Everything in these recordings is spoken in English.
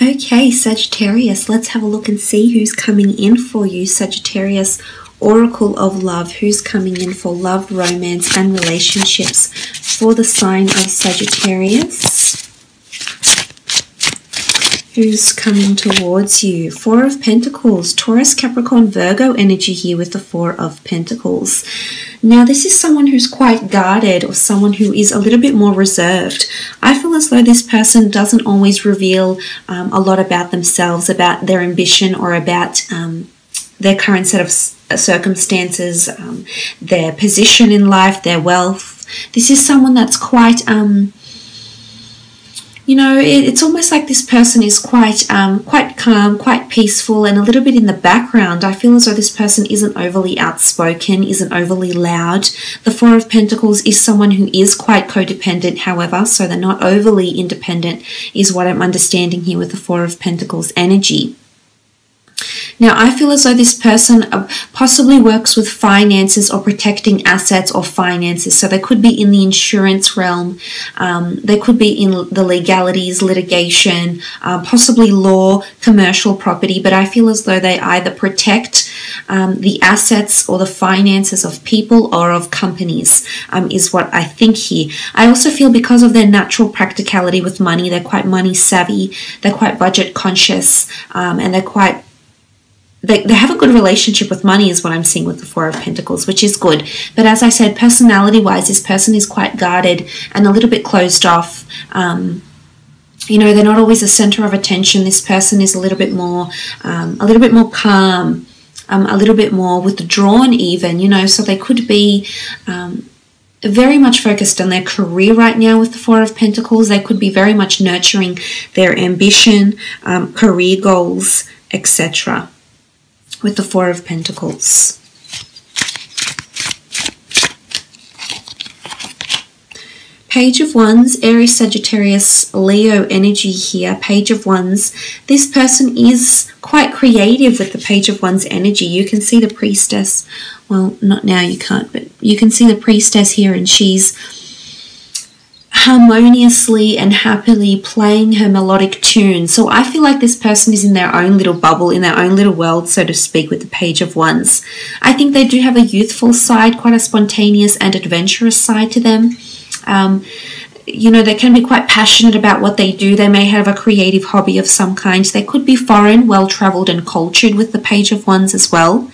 Okay, Sagittarius, let's have a look and see who's coming in for you. Sagittarius, Oracle of Love, who's coming in for love, romance, and relationships for the sign of Sagittarius. Who's coming towards you? Four of Pentacles, Taurus, Capricorn, Virgo energy here with the Four of Pentacles. Now, this is someone who's quite guarded or someone who is a little bit more reserved. I feel as though this person doesn't always reveal a lot about themselves, about their ambition, or about their current set of circumstances, their position in life, their wealth. This is someone that's quite... you know, it's almost like this person is quite calm, quite peaceful, and a little bit in the background. I feel as though this person isn't overly outspoken, isn't overly loud. The Four of Pentacles is someone who is quite codependent, however, so they're not overly independent, is what I'm understanding here with the Four of Pentacles energy. Now, I feel as though this person possibly works with finances or protecting assets or finances. So they could be in the insurance realm. They could be in the legalities, litigation, possibly law, commercial property. But I feel as though they either protect the assets or the finances of people or of companies, is what I think here. I also feel because of their natural practicality with money, they're quite money savvy, they're quite budget conscious, and they're quite... They have a good relationship with money is what I'm seeing with the Four of Pentacles, which is good. But as I said, personality-wise, this person is quite guarded and a little bit closed off. You know, they're not always the center of attention. This person is a little bit more calm, a little bit more withdrawn even, you know, so they could be very much focused on their career right now with the Four of Pentacles. They could be very much nurturing their ambition, career goals, etc. with the Four of Pentacles. Page of Wands, Aries, Sagittarius, Leo energy here. Page of Wands. This person is quite creative with the Page of Wands energy. You can see the Priestess. Well, not now, you can't, but you can see the Priestess here, and she's harmoniously and happily playing her melodic tune. So I feel like this person is in their own little bubble, in their own little world, so to speak, with the Page of Wands. I think they do have a youthful side, quite a spontaneous and adventurous side to them. You know, they can be quite passionate about what they do. They may have a creative hobby of some kind. They could be foreign, well-traveled and cultured with the Page of Wands as well.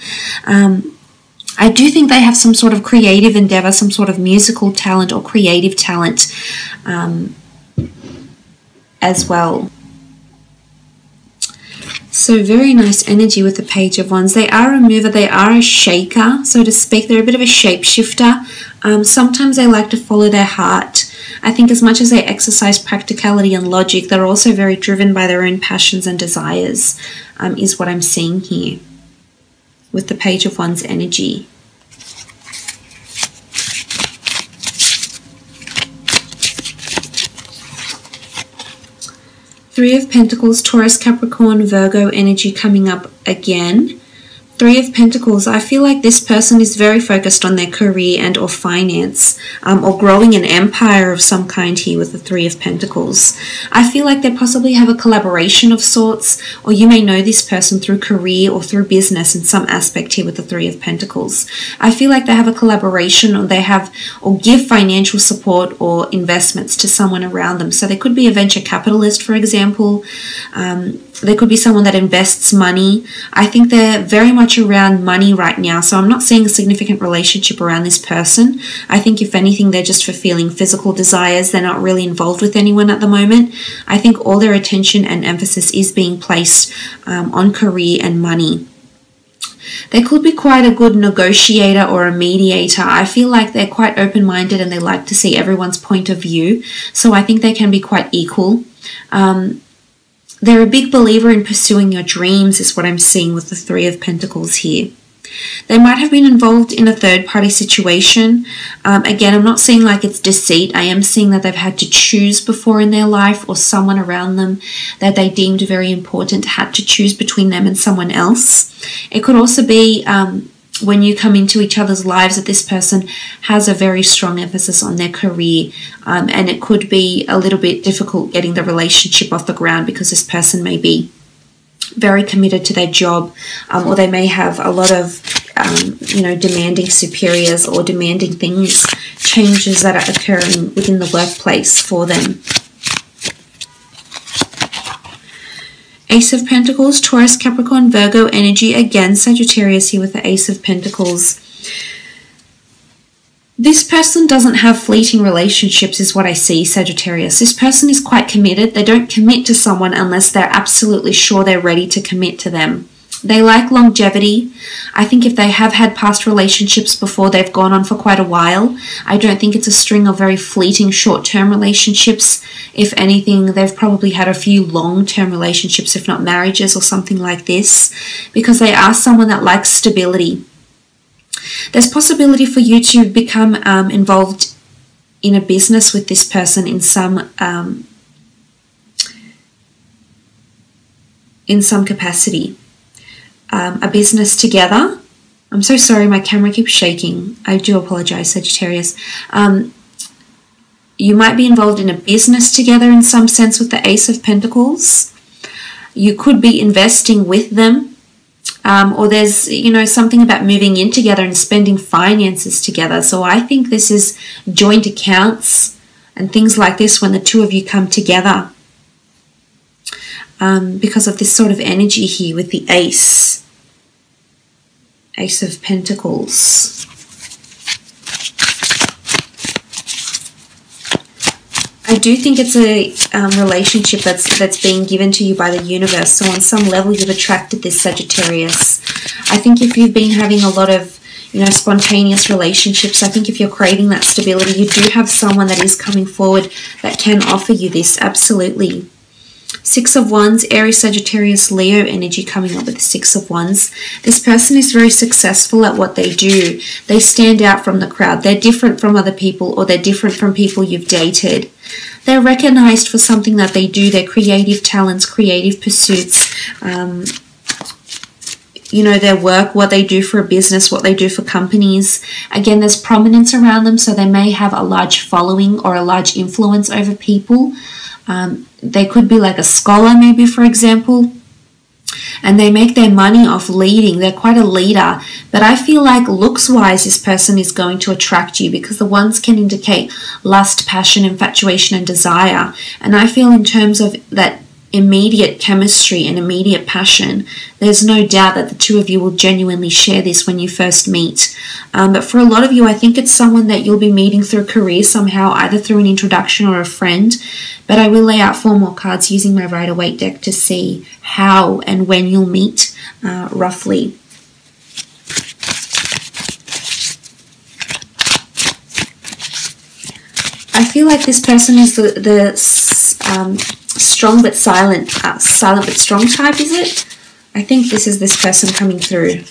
I do think they have some sort of creative endeavor, some sort of musical talent or creative talent as well. So very nice energy with the Page of Wands. They are a mover, they are a shaker, so to speak. They're a bit of a shapeshifter. Sometimes they like to follow their heart. I think as much as they exercise practicality and logic, they're also very driven by their own passions and desires, is what I'm seeing here with the Page of Wands energy. Three of Pentacles, Taurus, Capricorn, Virgo energy coming up again. Three of Pentacles, I feel like this person is very focused on their career and or finance, or growing an empire of some kind here with the Three of Pentacles. I feel like they possibly have a collaboration of sorts, or you may know this person through career or through business in some aspect here with the Three of Pentacles. I feel like they have a collaboration, or they have or give financial support or investments to someone around them. So they could be a venture capitalist, for example. They could be someone that invests money. I think they're very much around money right now, so I'm not seeing a significant relationship around this person. I think if anything, they're just fulfilling physical desires. They're not really involved with anyone at the moment. I think all their attention and emphasis is being placed on career and money. They could be quite a good negotiator or a mediator. I feel like they're quite open-minded and they like to see everyone's point of view, so I think they can be quite equal. They're a big believer in pursuing your dreams, is what I'm seeing with the Three of Pentacles here. They might have been involved in a third-party situation. Again, I'm not seeing like it's deceit. I am seeing that they've had to choose before in their life, or someone around them that they deemed very important had to choose between them and someone else. It could also be when you come into each other's lives, that this person has a very strong emphasis on their career, and it could be a little bit difficult getting the relationship off the ground because this person may be very committed to their job, or they may have a lot of demanding superiors or demanding things, changes that are occurring within the workplace for them. Ace of Pentacles, Taurus, Capricorn, Virgo energy. Again, Sagittarius here with the Ace of Pentacles. This person doesn't have fleeting relationships is what I see, Sagittarius. This person is quite committed. They don't commit to someone unless they're absolutely sure they're ready to commit to them. They like longevity. I think if they have had past relationships before, they've gone on for quite a while. I don't think it's a string of very fleeting short-term relationships. If anything, they've probably had a few long-term relationships, if not marriages or something like this, because they are someone that likes stability. There's possibility for you to become involved in a business with this person in some capacity. A business together. I'm so sorry, my camera keeps shaking. I do apologize, Sagittarius. You might be involved in a business together in some sense with the Ace of Pentacles. You could be investing with them. Or there's, something about moving in together and spending finances together. So I think this is joint accounts and things like this when the two of you come together. Because of this sort of energy here with the Ace of Pentacles. I do think it's a relationship that's being given to you by the universe. So on some level, you've attracted this, Sagittarius. I think if you've been having a lot of spontaneous relationships, I think if you're craving that stability, you do have someone that is coming forward that can offer you this, absolutely. Six of Wands, Aries, Sagittarius, Leo energy coming up with the Six of Wands. This person is very successful at what they do. They stand out from the crowd. They're different from other people, or they're different from people you've dated. They're recognized for something that they do, their creative talents, creative pursuits, their work, what they do for a business, what they do for companies. Again, there's prominence around them, so they may have a large following or a large influence over people. They could be like a scholar, maybe, for example, and they make their money off leading. They're quite a leader, but I feel like looks-wise, this person is going to attract you because the ones can indicate lust, passion, infatuation, and desire. And I feel in terms of that immediate chemistry and immediate passion, there's no doubt that the two of you will genuinely share this when you first meet. But for a lot of you, I think it's someone that you'll be meeting through career somehow, either through an introduction or a friend. But I will lay out 4 more cards using my Rider-Waite deck to see how and when you'll meet roughly. I feel like this person is the strong but silent but strong type, is it? I think this is this person coming through.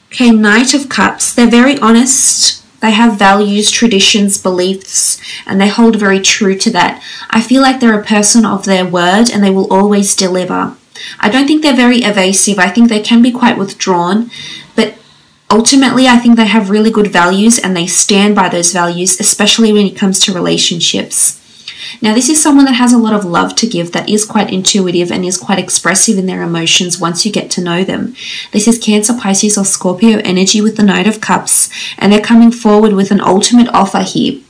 Okay, Knight of Cups. They're very honest. They have values, traditions, beliefs, and they hold very true to that. I feel like they're a person of their word and they will always deliver. I don't think they're very evasive. I think they can be quite withdrawn, but ultimately I think they have really good values and they stand by those values, especially when it comes to relationships. Now, this is someone that has a lot of love to give, that is quite intuitive and is quite expressive in their emotions once you get to know them. This is Cancer, Pisces, or Scorpio energy with the Knight of Cups, and they're coming forward with an ultimate offer here.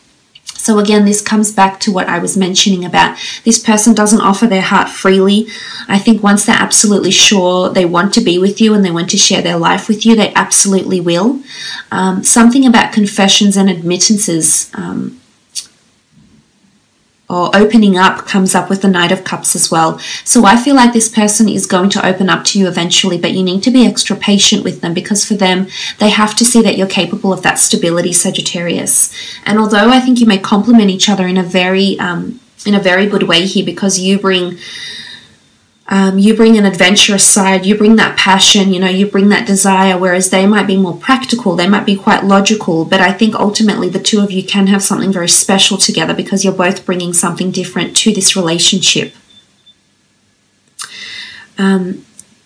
So again, this comes back to what I was mentioning about this person doesn't offer their heart freely. I think once they're absolutely sure they want to be with you and they want to share their life with you, they absolutely will. Something about confessions and admittances or opening up comes up with the Knight of Cups as well. So I feel like this person is going to open up to you eventually, but you need to be extra patient with them because for them, they have to see that you're capable of that stability, Sagittarius. And although I think you may complement each other in a very good way here, because you bring an adventurous side, you bring that passion, you bring that desire, whereas they might be more practical, they might be quite logical, but I think ultimately the two of you can have something very special together because you're both bringing something different to this relationship.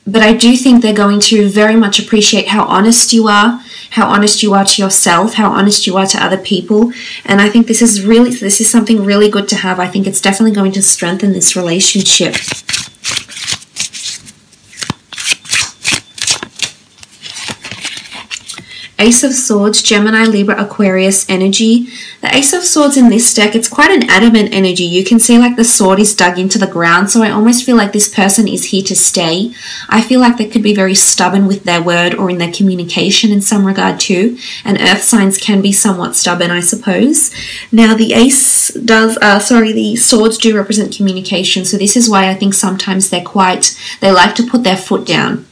But I do think they're going to very much appreciate how honest you are to yourself, how honest you are to other people. And I think this is something really good to have. I think it's definitely going to strengthen this relationship. Ace of Swords, Gemini, Libra, Aquarius energy. The Ace of Swords in this deck, it's quite an adamant energy. You can see like the sword is dug into the ground. So I almost feel like this person is here to stay. I feel like they could be very stubborn with their word or in their communication in some regard too. And earth signs can be somewhat stubborn, I suppose. Now the the swords do represent communication. So this is why I think sometimes they like to put their foot down.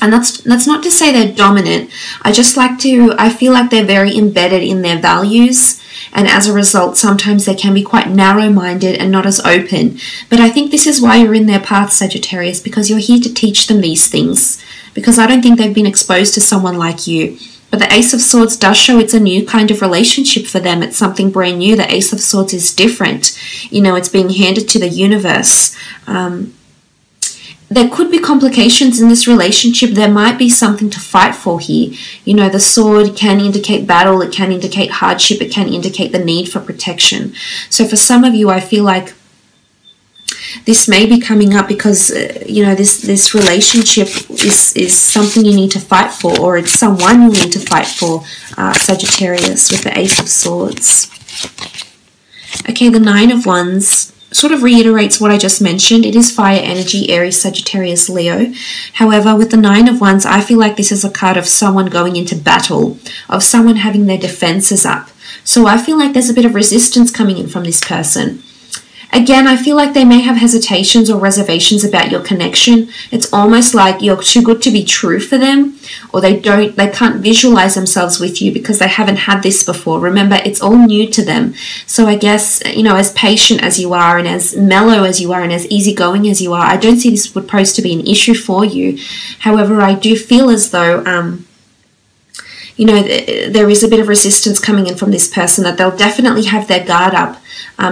And that's not to say they're dominant. I feel like they're very embedded in their values. And as a result, sometimes they can be quite narrow-minded and not as open. But I think this is why you're in their path, Sagittarius, because you're here to teach them these things. Because I don't think they've been exposed to someone like you. But the Ace of Swords does show it's a new kind of relationship for them. It's something brand new. The Ace of Swords is different. You know, it's being handed to the universe. There could be complications in this relationship. There might be something to fight for here. You know, the sword can indicate battle. It can indicate hardship. It can indicate the need for protection. So for some of you, I feel like this may be coming up because, you know, this relationship is something you need to fight for, or it's someone you need to fight for, Sagittarius, with the Ace of Swords. Okay, the Nine of Wands sort of reiterates what I just mentioned. It is fire energy, Aries, Sagittarius, Leo. However, with the Nine of Wands, I feel like this is a card of someone going into battle, of someone having their defenses up. So I feel like there's a bit of resistance coming in from this person. Again, I feel like they may have hesitations or reservations about your connection. It's almost like you're too good to be true for them, or they can't visualize themselves with you because they haven't had this before. Remember, it's all new to them. So I guess, you know, as patient as you are and as mellow as you are and as easygoing as you are, I don't see this would pose to be an issue for you. However, I do feel as though, you know, there is a bit of resistance coming in from this person, that they'll definitely have their guard up.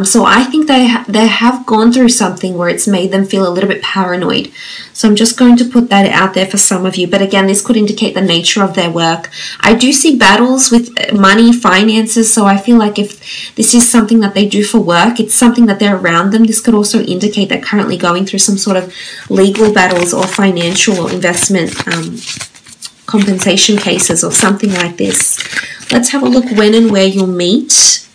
So I think they have gone through something where it's made them feel a little bit paranoid. So I'm just going to put that out there for some of you. But again, this could indicate the nature of their work. I do see battles with money, finances. So I feel like if this is something that they do for work, it's something that they're around them. This could also indicate they're currently going through some sort of legal battles or financial or investment compensation cases or something like this. Let's have a look when and where you'll meet.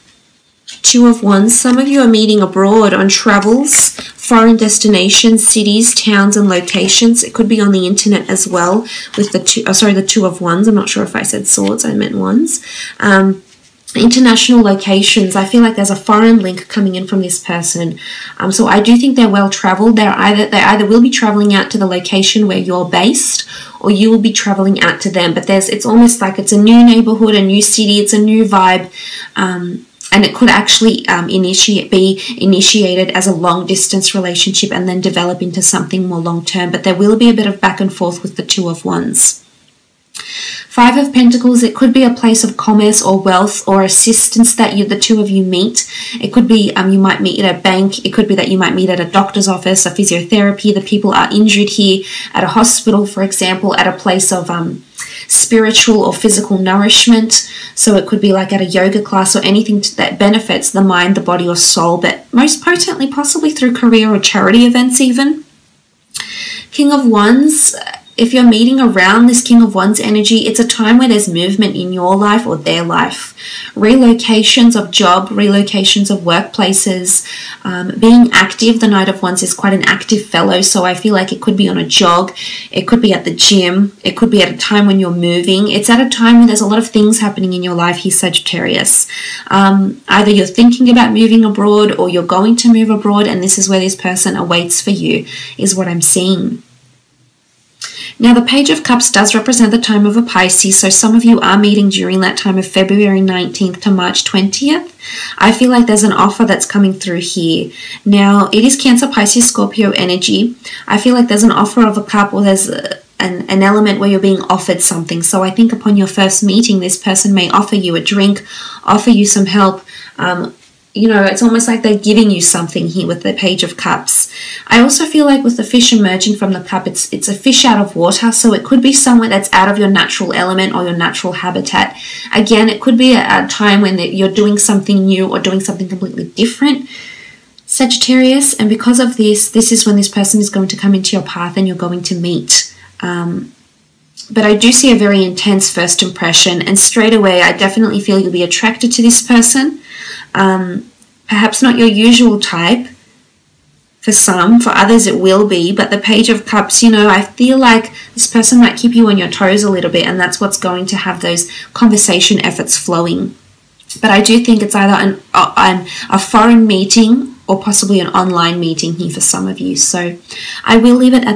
Two of Wands. Some of you are meeting abroad on travels, foreign destinations, cities, towns, and locations. It could be on the internet as well with the Two of Wands. I'm not sure if I said swords, I meant wands. International locations. I feel like there's a foreign link coming in from this person. So I do think they're well traveled. They either will be traveling out to the location where you're based, or you will be traveling out to them. But it's almost like it's a new neighborhood, a new city, it's a new vibe. And it could actually be initiated as a long-distance relationship and then develop into something more long-term. But there will be a bit of back and forth with the Two of Wands. Five of Pentacles, it could be a place of commerce or wealth or assistance that the two of you meet. It could be you might meet at a bank. It could be that you might meet at a doctor's office, a physiotherapy. The people are injured here, at a hospital, for example, at a place of spiritual or physical nourishment. So it could be like at a yoga class or anything that benefits the mind, the body, or soul, but most potently possibly through career or charity events even. King of Wands, if you're meeting around this King of Wands energy, it's a time where there's movement in your life or their life. Relocations of job, relocations of workplaces, being active. The Knight of Wands is quite an active fellow, so I feel like it could be on a jog, it could be at the gym, it could be at a time when you're moving. It's at a time when there's a lot of things happening in your life here, Sagittarius. Either you're thinking about moving abroad or you're going to move abroad, and this is where this person awaits for you, is what I'm seeing. Now, the Page of Cups does represent the time of a Pisces, so some of you are meeting during that time of February 19th to March 20th. I feel like there's an offer that's coming through here. Now, it is Cancer, Pisces, Scorpio energy. I feel like there's an offer of a cup, or there's an element where you're being offered something. So I think upon your first meeting, this person may offer you a drink, offer you some help, you know, it's almost like they're giving you something here with the Page of Cups. I also feel like with the fish emerging from the cup, it's a fish out of water, so it could be somewhere that's out of your natural element or your natural habitat. Again, it could be a time when you're doing something new or doing something completely different, Sagittarius, and because of this is when this person is going to come into your path and you're going to meet. But I do see a very intense first impression, and straight away I definitely feel you'll be attracted to this person. Perhaps not your usual type for some, for others it will be, but the Page of Cups, you know, I feel like this person might keep you on your toes a little bit, and that's what's going to have those conversation efforts flowing. But I do think it's either a foreign meeting or possibly an online meeting here for some of you. So I will leave it at